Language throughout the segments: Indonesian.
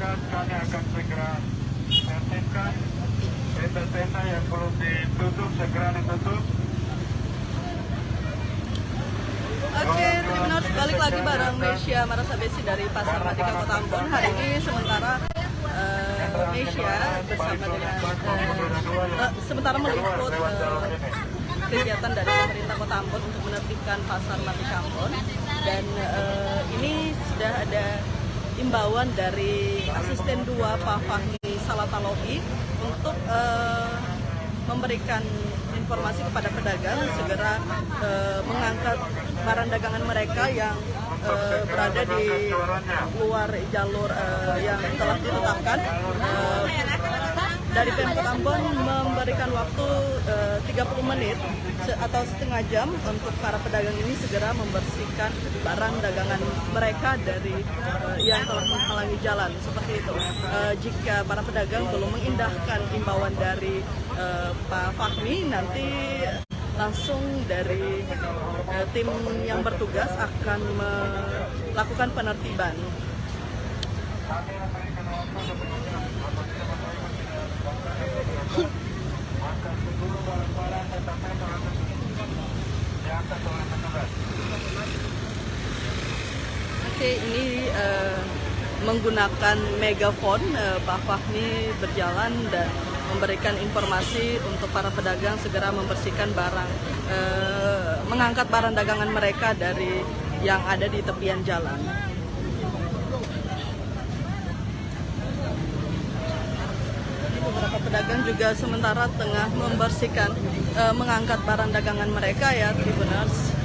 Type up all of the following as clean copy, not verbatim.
masyarakat, kami akan segera tertibkan tenda-tenda yang belum ditutup, segera ditutup. Oke, Tribuners, balik lagi bareng Mesia Marasabesi dari Pasar Matika Kota Ambon. Hari ini sementara Mesia bersama dengan sementara meliput kegiatan dari pemerintah Kota Ambon untuk menertibkan Pasar Matika Ambon. Dan ini sudah ada imbauan dari Asisten 2 Pak Fahmi Salatalohi untuk memberikan informasi kepada pedagang segera mengangkat barang dagangan mereka yang berada di luar jalur yang telah ditetapkan. Dari Pemkot Ambon memberikan waktu 30 menit atau setengah jam untuk para pedagang ini segera membersihkan barang dagangan mereka dari yang telah menghalangi jalan, seperti itu. Jika para pedagang belum mengindahkan imbauan dari Pak Fahmi, nanti langsung dari tim yang bertugas akan melakukan penertiban. Oke, ini menggunakan megafon, Pak Fahmi berjalan dan memberikan informasi untuk para pedagang segera membersihkan barang, mengangkat barang dagangan mereka dari yang ada di tepian jalan. Beberapa pedagang juga sementara tengah membersihkan, mengangkat barang dagangan mereka ya, Tribuners.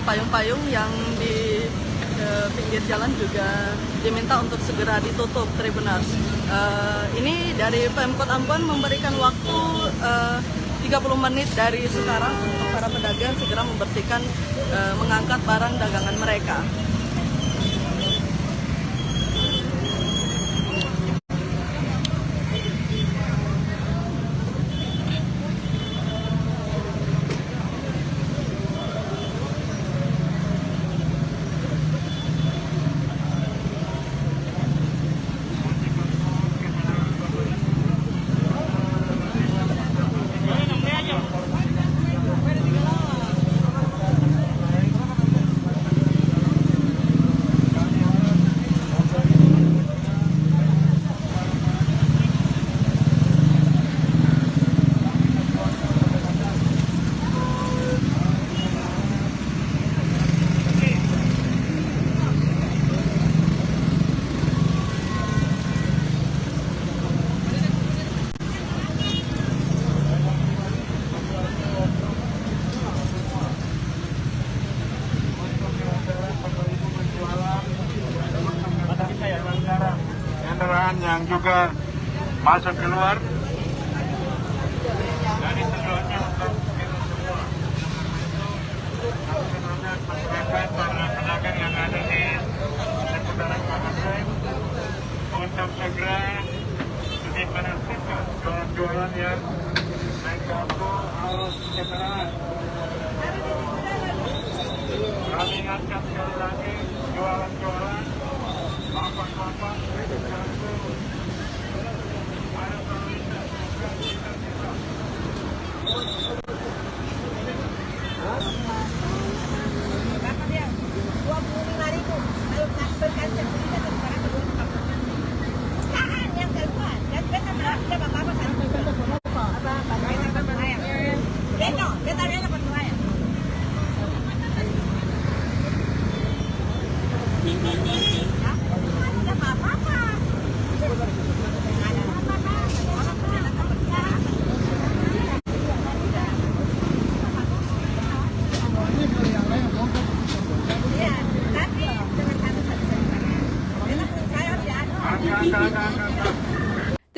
Payung-payung yang di pinggir jalan juga diminta untuk segera ditutup, Tribuners. Ini dari Pemkot Ambon memberikan waktu 30 menit dari sekarang untuk para pedagang segera membersihkan, mengangkat barang dagangan mereka. Yang juga masuk keluar dari tujuannya untuk masyarakat, para pedagang yang ada di seputaran kawasan untuk segera menertibkan jualan-jualan yang mengganggu arus kendaraan. Kami ingatkan sekali lagi, jualan-jualan bapak-bapak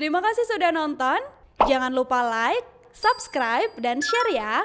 Terima kasih sudah nonton. Jangan lupa like, subscribe, dan share ya.